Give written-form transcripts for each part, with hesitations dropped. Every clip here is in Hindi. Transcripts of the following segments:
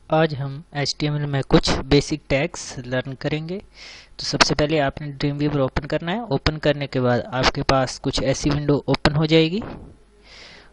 आज हम HTML में कुछ बेसिक टैग्स लर्न करेंगे। तो सबसे पहले आपने ड्रीमवीवर ओपन करना है। ओपन करने के बाद आपके पास कुछ ऐसी विंडो ओपन हो जाएगी।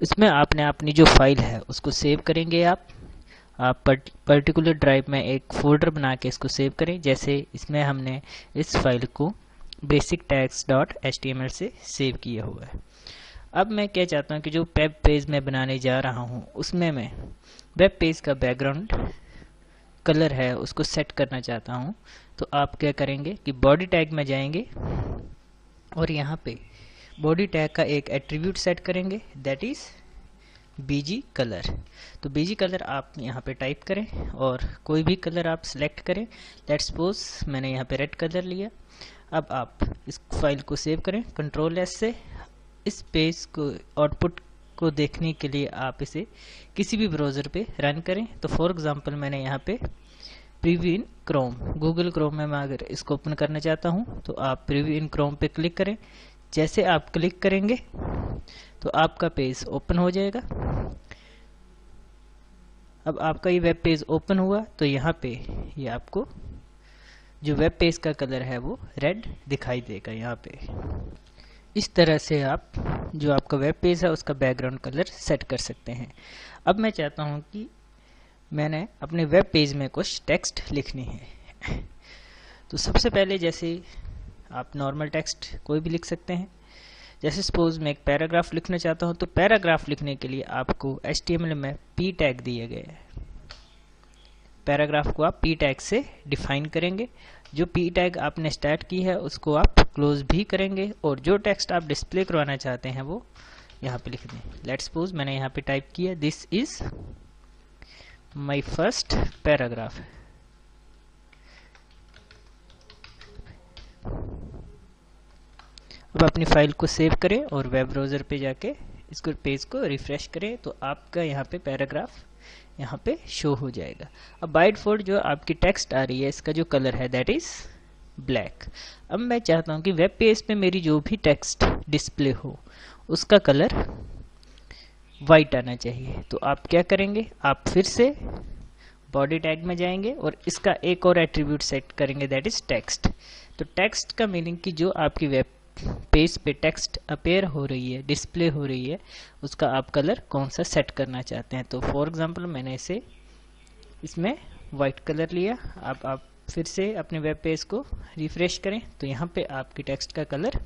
इसमें आपने अपनी जो फाइल है उसको सेव करेंगे। आप पर्टिकुलर ड्राइव में एक फोल्डर बना के इसको सेव करें। जैसे इसमें हमने इस फाइल को basictags.html से सेव किया हुआ है। अब मैं क्या चाहता हूँ कि जो वेब पेज मैं बनाने जा रहा हूँ उसमें मैं वेब पेज का बैकग्राउंड कलर है उसको सेट करना चाहता हूँ। तो आप क्या करेंगे कि बॉडी टैग में जाएंगे और यहाँ पे बॉडी टैग का एक एट्रीब्यूट सेट करेंगे, दैट इज बीजी कलर। तो बीजी कलर आप यहाँ पे टाइप करें और कोई भी कलर आप सिलेक्ट करें। लेट्स सपोज मैंने यहाँ पे रेड कलर लिया। अब आप इस फाइल को सेव करें कंट्रोल एस से। इस पेज को आउटपुट को देखने के लिए आप इसे किसी भी ब्राउज़र पे रन करें। तो फॉर एग्जांपल मैंने यहाँ पे प्रीव्यू इन क्रोम, गूगल क्रोम में मैं अगर इसको ओपन करना चाहता हूँ तो आप प्रीव्यू इन क्रोम पे क्लिक करें। जैसे आप क्लिक करेंगे तो आपका पेज ओपन हो जाएगा। अब आपका ये वेब पेज ओपन हुआ तो यहाँ पे ये आपको जो वेब पेज का कलर है वो रेड दिखाई देगा। यहाँ पे इस तरह से आप जो आपका वेब पेज है उसका बैकग्राउंड कलर सेट कर सकते हैं। अब मैं चाहता हूं कि मैंने अपने वेब पेज में कुछ टेक्स्ट लिखनी है। तो सबसे पहले जैसे आप नॉर्मल टेक्स्ट कोई भी लिख सकते हैं। जैसे सपोज मैं एक पैराग्राफ लिखना चाहता हूं तो पैराग्राफ लिखने के लिए आपको HTML में p टैग दिए गए हैं। पैराग्राफ को आप p टैग से डिफाइन करेंगे। जो p टैग आपने स्टार्ट की है उसको आप क्लोज भी करेंगे और जो टेक्स्ट आप डिस्प्ले करवाना चाहते हैं वो यहाँ पे लिख दें। लेट्स सपोज मैंने यहाँ पे टाइप किया this is my first paragraph. अब अपनी फाइल को सेव करें और वेब ब्राउज़र पे जाके इसको पेज को रिफ्रेश करें तो आपका यहाँ पे पैराग्राफ यहाँ पे शो हो जाएगा। अब बाय डिफॉल्ट जो आपकी टेक्स्ट आ रही है इसका जो कलर है दैट इज ब्लैक। अब मैं चाहता हूँ कि वेब पेज पे मेरी जो भी टेक्स्ट डिस्प्ले हो उसका कलर वाइट आना चाहिए। तो आप क्या करेंगे, आप फिर से बॉडी टैग में जाएंगे और इसका एक और एट्रीब्यूट सेट करेंगे दैट इज टेक्स्ट। तो टेक्स्ट का मीनिंग कि जो आपकी वेब पेज पे टेक्स्ट अपेयर हो रही है, डिस्प्ले हो रही है, उसका आप कलर कौन सा सेट करना चाहते हैं। तो फॉर एग्जांपल मैंने इसे इसमें वाइट कलर लिया। अब आप फिर से अपने वेब पेज को रिफ्रेश करें तो यहाँ पे आपकी टेक्स्ट का कलर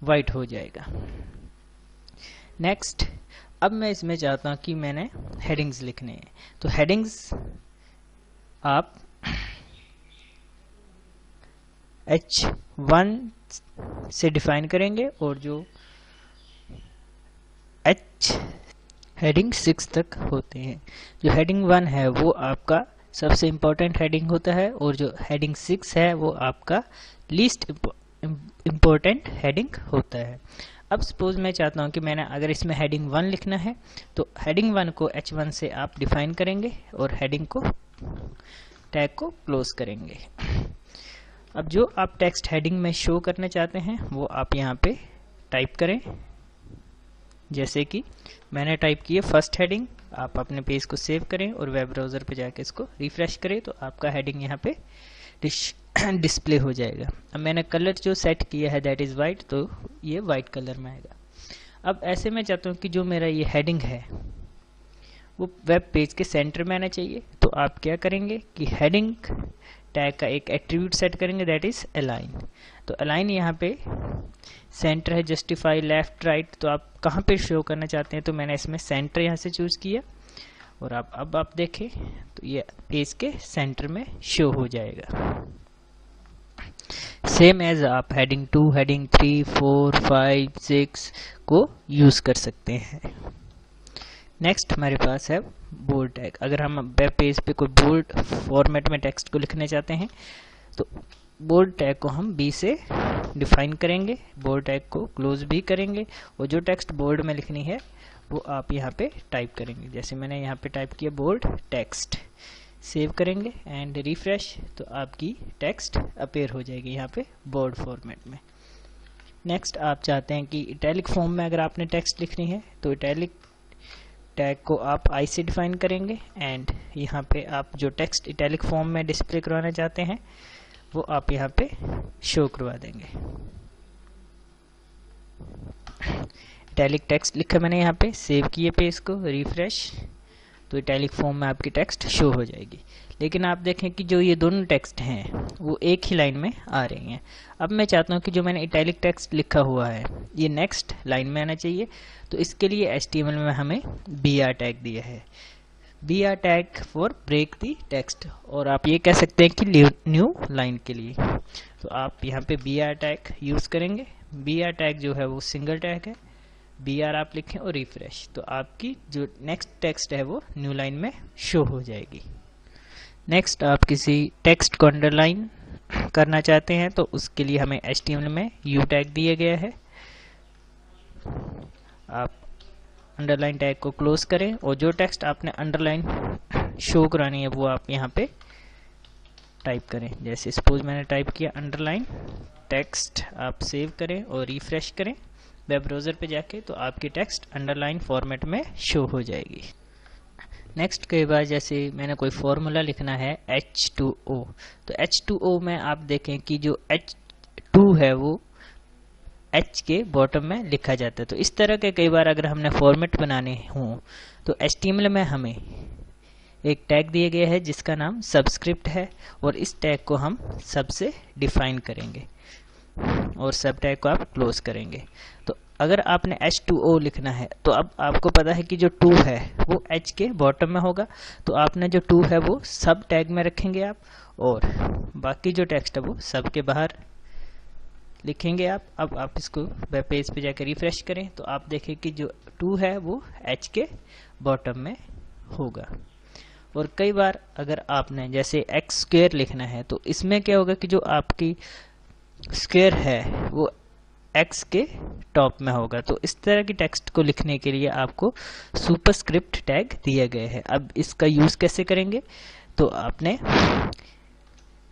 वाइट हो जाएगा। नेक्स्ट, अब मैं इसमें चाहता हूँ कि मैंने हेडिंग्स लिखने हैं। तो हेडिंग्स आप H1 से डिफाइन करेंगे और जो हेडिंग 6 तक होते हैं। जो हेडिंग 1 है वो आपका सबसे इम्पोर्टेंट हेडिंग होता है और जो हेडिंग 6 है वो आपका लीस्ट इम्पोर्टेंट हेडिंग होता है। अब सपोज मैं चाहता हूँ कि मैंने अगर इसमें हेडिंग 1 लिखना है तो हेडिंग 1 को H1 से आप डिफाइन करेंगे और हेडिंग को टैग को क्लोज करेंगे। अब जो आप टेक्स्ट हेडिंग में शो करना चाहते हैं वो आप यहाँ पे टाइप करें। जैसे कि मैंने टाइप किया फर्स्ट हेडिंग। आप अपने पेज को सेव करें और वेब ब्राउज़र पे जाके इसको रिफ्रेश करें तो आपका हेडिंग यहाँ पे डिस्प्ले हो जाएगा। अब मैंने कलर जो सेट किया है दैट इज़ वाइट, तो ये वाइट कलर में आएगा। अब ऐसे मैं चाहता हूँ कि जो मेरा ये हेडिंग है वो वेब पेज के सेंटर में आना चाहिए। तो आप क्या करेंगे कि हेडिंग टैग का एक एट्रीब्यूट सेट करेंगे दैट इज अलाइन। तो अलाइन यहाँ पे सेंटर है, जस्टिफाई, लेफ्ट, राइट। तो आप कहाँ पे शो करना चाहते हैं तो मैंने इसमें सेंटर यहाँ से चूज किया और अब आप देखें तो ये पेज के सेंटर में शो हो जाएगा। सेम एज आप हेडिंग 2, हेडिंग 3, 4, 5, 6 को यूज कर सकते हैं। नेक्स्ट हमारे पास है बोल्ड टैग। अगर हम वेब पेज पे कोई बोल्ड फॉर्मेट में टेक्स्ट को लिखना चाहते हैं तो बोल्ड टैग को हम B से डिफाइन करेंगे, बोल्ड टैग को क्लोज भी करेंगे और जो टेक्स्ट बोल्ड में लिखनी है वो आप यहाँ पे टाइप करेंगे। जैसे मैंने यहाँ पे टाइप किया बोल्ड टेक्स्ट, सेव करेंगे एंड रिफ्रेश तो आपकी टेक्स्ट अपेयर हो जाएगी यहाँ पे बोल्ड फॉर्मेट में। नेक्स्ट आप चाहते हैं कि इटैलिक फॉर्म में अगर आपने टेक्स्ट लिखनी है तो इटैलिक टैग को आप आई से डिफाइन करेंगे एंड यहाँ पे आप जो टेक्स्ट इटैलिक फॉर्म में डिस्प्ले करवाना चाहते हैं वो आप यहाँ पे शो करवा देंगे। इटैलिक टेक्स्ट लिखा मैंने यहाँ पे, सेव किए पेज को, रिफ्रेश, तो इटैलिक फॉर्म में आपकी टेक्स्ट शो हो जाएगी। लेकिन आप देखें कि जो ये दोनों टेक्स्ट हैं वो एक ही लाइन में आ रही हैं। अब मैं चाहता हूँ कि जो मैंने इटैलिक टेक्स्ट लिखा हुआ है ये नेक्स्ट लाइन में आना चाहिए, तो इसके लिए HTML में हमें BR टैग दिया है, BR tag for break the text, और आप ये कह सकते हैं कि न्यू लाइन के लिए। तो आप यहाँ पे BR टैग यूज़ करेंगे। BR टैग जो है वो सिंगल टैग है, BR आप लिखें और रिफ्रेश, तो आपकी जो नेक्स्ट टेक्स्ट है वो न्यू लाइन में शो हो जाएगी। नेक्स्ट आप किसी टेक्स्ट को अंडरलाइन करना चाहते हैं तो उसके लिए हमें HTML में U टैग दिया गया है। आप अंडरलाइन टैग को क्लोज करें और जो टेक्स्ट आपने अंडरलाइन शो करानी है वो आप यहाँ पे टाइप करें। जैसे सपोज मैंने टाइप किया अंडरलाइन टेक्स्ट, आप सेव करें और रिफ्रेश करें वेब ब्राउज़र पे जाके, तो आपकी टेक्स्ट अंडरलाइन फॉर्मेट में शो हो जाएगी। नेक्स्ट कई बार जैसे मैंने कोई फॉर्मूला लिखना है H2O, तो H2O में आप देखें कि जो H2 है वो H के बॉटम में लिखा जाता है। तो इस तरह के कई बार अगर हमने फॉर्मेट बनाने हों तो HTML में हमें एक टैग दिया गया है जिसका नाम सबस्क्रिप्ट है, और इस टैग को हम सब से डिफाइन करेंगे और सब टैग को आप क्लोज करेंगे। तो अगर आपने H2O लिखना है तो अब आपको पता है कि जो 2 है वो H के बॉटम में होगा, तो आपने जो 2 है वो सब टैग में रखेंगे आप, और बाकी जो टेक्स्ट है वो सब के बाहर लिखेंगे आप। अब आप इसको वेब पेज पे जाकर रिफ्रेश करें तो आप देखें कि जो 2 है वो H के बॉटम में होगा। और कई बार अगर आपने जैसे x स्क्वायर लिखना है तो इसमें क्या होगा कि जो आपकी स्क्वायर है वो x के टॉप में होगा। तो इस तरह की टेक्स्ट को लिखने के लिए आपको सुपरस्क्रिप्ट टैग दिया गया है। अब इसका यूज़ कैसे करेंगे, तो आपने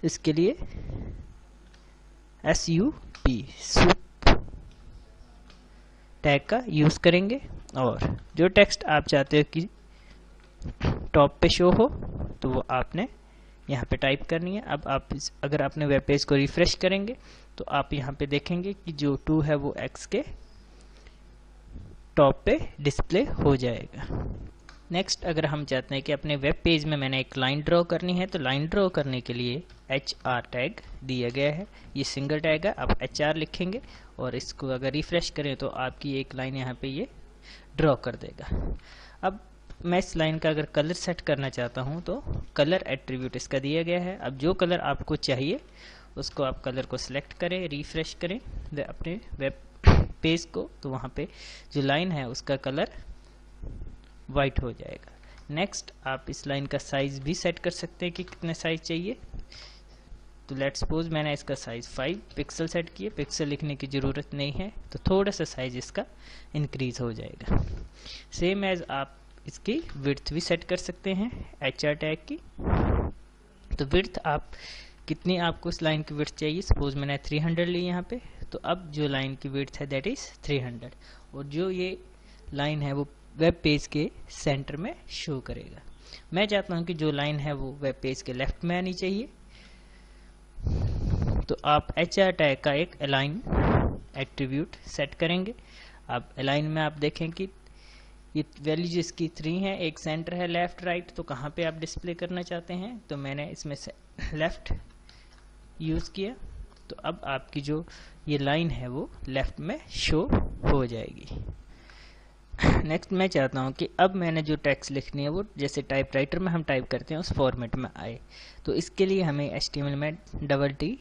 इसके लिए सुप टैग का यूज़ करेंगे, और जो टेक्स्ट आप चाहते हो कि टॉप पे शो हो तो वो आपने यहाँ पे टाइप करनी है। अब आप अगर आपने वेब पेज को रिफ्रेश करेंगे तो आप यहाँ पे देखेंगे कि जो 2 है वो x के टॉप पे डिस्प्ले हो जाएगा। नेक्स्ट अगर हम चाहते हैं कि अपने वेब पेज में मैंने एक लाइन ड्रॉ करनी है, तो लाइन ड्रॉ करने के लिए HR टैग दिया गया है, ये सिंगल टैग है। आप HR लिखेंगे और इसको अगर रिफ्रेश करें तो आपकी एक लाइन यहाँ पे ये ड्रॉ कर देगा। अब मैं इस लाइन का अगर कलर सेट करना चाहता हूँ तो कलर एट्रीब्यूट इसका दिया गया है। अब जो कलर आपको चाहिए उसको आप कलर को सिलेक्ट करें, रिफ्रेश करें अपने वेब पेज को, तो वहाँ पे जो लाइन है उसका कलर वाइट हो जाएगा। नेक्स्ट आप इस लाइन का साइज भी सेट कर सकते हैं कि कितने साइज चाहिए। तो लेट्स सपोज मैंने इसका साइज 5 पिक्सल सेट किए, पिक्सल लिखने की ज़रूरत नहीं है, तो थोड़ा सा साइज इसका इंक्रीज हो जाएगा। सेम एज आप इसकी विड्थ भी सेट कर सकते हैं HR टैग की। तो विड्थ आप कितनी आपको इस लाइन की विड्थ चाहिए, सपोज मैंने 300 ली यहाँ पे, तो अब जो लाइन की विड्थ है दैट इज़ 300, और जो ये लाइन है वो वेब पेज के सेंटर में शो करेगा। मैं चाहता हूँ कि जो लाइन है वो वेब पेज के लेफ्ट में आनी चाहिए, तो आप HR टैग का एक अलाइन एट्रीब्यूट सेट करेंगे। अब अलाइन में आप देखें कि ये वैल्यू जिसकी 3 है, एक सेंटर है लेफ्ट राइट, तो कहाँ पे आप डिस्प्ले करना चाहते हैं, तो मैंने इसमें से लेफ्ट यूज़ किया। तो अब आपकी जो ये लाइन है वो लेफ्ट में शो हो जाएगी। नेक्स्ट मैं चाहता हूँ कि अब मैंने जो टेक्स्ट लिखनी है वो जैसे टाइपराइटर में हम टाइप करते हैं उस फॉर्मेट में आए। तो इसके लिए हमें HTML में $T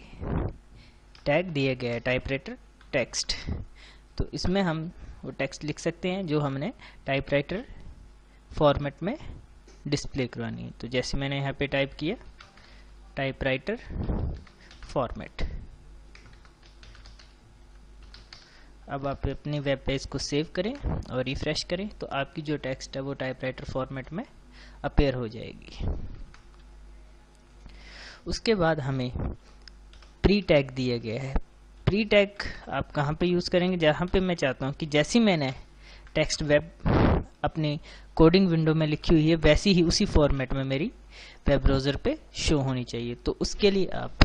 टैग दिया गया है, टाइपराइटर टेक्स्ट। तो इसमें हम वो टेक्स्ट लिख सकते हैं जो हमने टाइपराइटर फॉर्मेट में डिस्प्ले करवानी है। तो जैसे मैंने यहाँ पे टाइप किया टाइपराइटर फॉर्मेट। अब आप अपनी वेब पेज को सेव करें और रिफ्रेश करें तो आपकी जो टेक्स्ट है वो टाइपराइटर फॉर्मेट में अपीयर हो जाएगी। उसके बाद हमें प्री टैग दिया गया है। प्री टैग आप कहाँ पे यूज़ करेंगे, जहाँ पे मैं चाहता हूँ कि जैसे मैंने टेक्स्ट वेब अपने कोडिंग विंडो में लिखी हुई है वैसी ही उसी फॉर्मेट में मेरी वेब ब्राउज़र पे शो होनी चाहिए। तो उसके लिए आप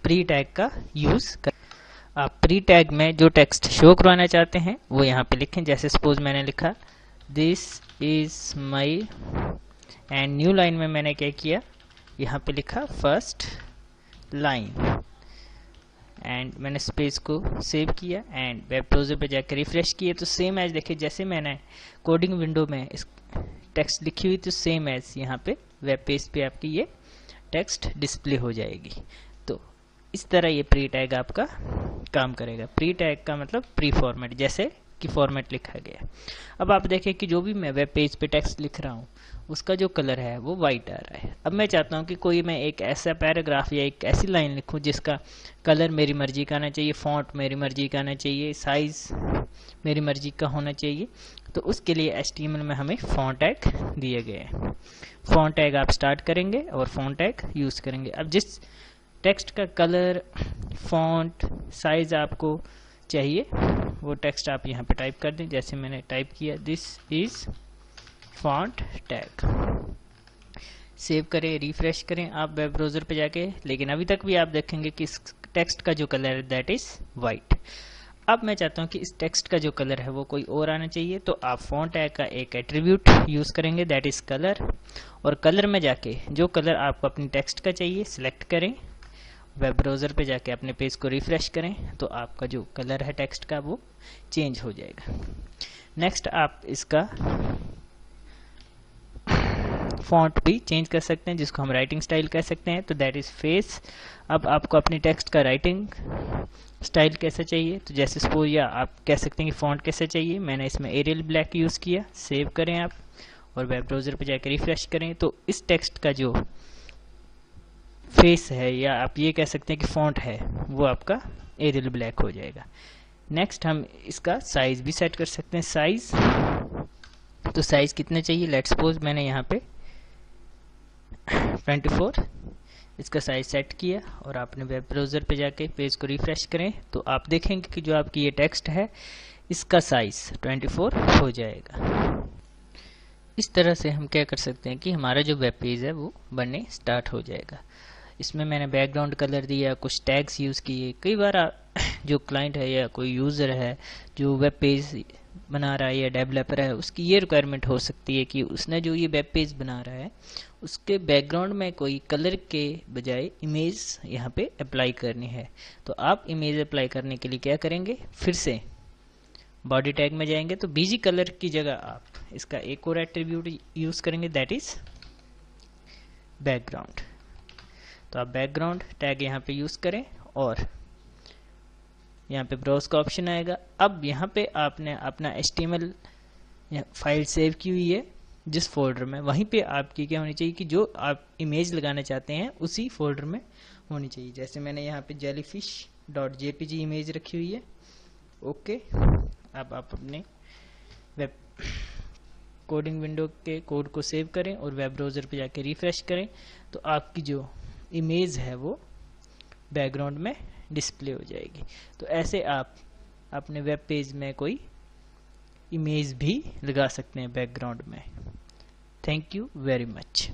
प्री टैग का यूज़ कर, आप प्री टैग में जो टेक्स्ट शो करवाना चाहते हैं वो यहाँ पे लिखें। जैसे सपोज मैंने लिखा this is my, and new line में मैंने क्या किया, यहाँ पे लिखा फर्स्ट लाइन, एंड मैंने स्पेस को सेव किया एंड वेब ब्राउज़र पे जाकर रिफ्रेश किया। तो सेम एज देखिए जैसे मैंने कोडिंग विंडो में इस टेक्स्ट लिखी हुई, तो सेम एज यहाँ पे वेब पेज पे आपकी ये टेक्स्ट डिस्प्ले हो जाएगी। तो इस तरह ये प्री टैग आपका काम करेगा। प्री टैग का मतलब प्री फॉर्मेट, जैसे कि फॉर्मेट लिखा गया। अब आप देखें कि जो भी मैं वेब पेज पे टेक्स्ट लिख रहा हूँ उसका जो कलर है वो वाइट आ रहा है। अब मैं चाहता हूँ कि कोई मैं एक ऐसा पैराग्राफ या एक ऐसी लाइन लिखूँ जिसका कलर मेरी मर्जी का आना चाहिए, फॉन्ट मेरी मर्जी का आना चाहिए, साइज मेरी मर्जी का होना चाहिए। तो उसके लिए HTML में हमें फॉन्ट टैग दिए गए हैं। फॉन्ट टैग आप स्टार्ट करेंगे और फॉन्ट टैग यूज़ करेंगे। अब जिस टेक्स्ट का कलर, फॉन्ट, साइज आपको चाहिए वो टेक्स्ट आप यहाँ पे टाइप कर दें। जैसे मैंने टाइप किया this is font tag, save करें, रिफ्रेश करें आप वेब ब्राउज़र पे जाके। लेकिन अभी तक भी आप देखेंगे कि इस टेक्स्ट का जो कलर है दैट इज वाइट। अब मैं चाहता हूँ कि इस टेक्स्ट का जो कलर है वो कोई और आना चाहिए, तो आप फॉन्ट टैग का एक एट्रीब्यूट यूज़ करेंगे दैट इज कलर, और कलर में जाके जो कलर आपको अपनी टेक्स्ट का चाहिए सिलेक्ट करें, वेब ब्राउज़र पे जाके अपने पेज को रिफ्रेश करें तो आपका जो कलर है टेक्स्ट का वो चेंज हो जाएगा। नेक्स्ट आप इसका फॉन्ट भी चेंज कर सकते हैं जिसको हम राइटिंग स्टाइल कह सकते हैं, तो दैट इज फेस। अब आपको अपनी टेक्स्ट का राइटिंग स्टाइल कैसा चाहिए, तो जैसे सपोज या आप कह सकते हैं कि फॉन्ट कैसा चाहिए। मैंने इसमें एरियल ब्लैक यूज़ किया। सेव करें आप और वेब ब्राउज़र पे जाकर रिफ्रेश करें तो इस टेक्स्ट का जो फेस है या आप ये कह सकते हैं कि फॉन्ट है वो आपका एरियल ब्लैक हो जाएगा। नेक्स्ट हम इसका साइज भी सेट कर सकते हैं। साइज, तो साइज कितने चाहिए, लेट्स सपोज मैंने यहाँ पे 24 इसका साइज सेट किया और आपने वेब ब्राउज़र पे जाके पेज को रिफ्रेश करें तो आप देखेंगे कि जो आपकी ये टेक्स्ट है इसका साइज 24 हो जाएगा। इस तरह से हम क्या कर सकते हैं कि हमारा जो वेब पेज है वो बनने स्टार्ट हो जाएगा। इसमें मैंने बैकग्राउंड कलर दिया, कुछ टैग्स यूज़ किए। कई बार जो क्लाइंट है या कोई यूज़र है जो वेब पेज बना रहा है या डेवलपर है उसकी ये रिक्वायरमेंट हो सकती है कि उसने जो ये वेब पेज बना रहा है उसके बैकग्राउंड में कोई कलर के बजाय इमेज यहाँ पे अप्लाई करनी है। तो आप इमेज अप्लाई करने के लिए क्या करेंगे, फिर से बॉडी टैग में जाएंगे तो बीजी कलर की जगह आप इसका एक और एट्रीब्यूट यूज़ करेंगे दैट इज बैकग्राउंड। तो आप बैकग्राउंड टैग यहाँ पे यूज़ करें और यहाँ पे ब्राउज का ऑप्शन आएगा। अब यहाँ पे आपने अपना HTML फाइल सेव की हुई है जिस फोल्डर में, वहीं पे आपकी क्या होनी चाहिए कि जो आप इमेज लगाना चाहते हैं उसी फोल्डर में होनी चाहिए। जैसे मैंने यहाँ पे jellyfish.jpg इमेज रखी हुई है। ओके, अब आप अपने वेब कोडिंग विंडो के कोड को सेव करें और वेब ब्राउज़र पे जाके रिफ्रेश करें तो आपकी जो इमेज है वो बैकग्राउंड में डिस्प्ले हो जाएगी। तो ऐसे आप अपने वेब पेज में कोई इमेज भी लगा सकते हैं बैकग्राउंड में। Thank you very much.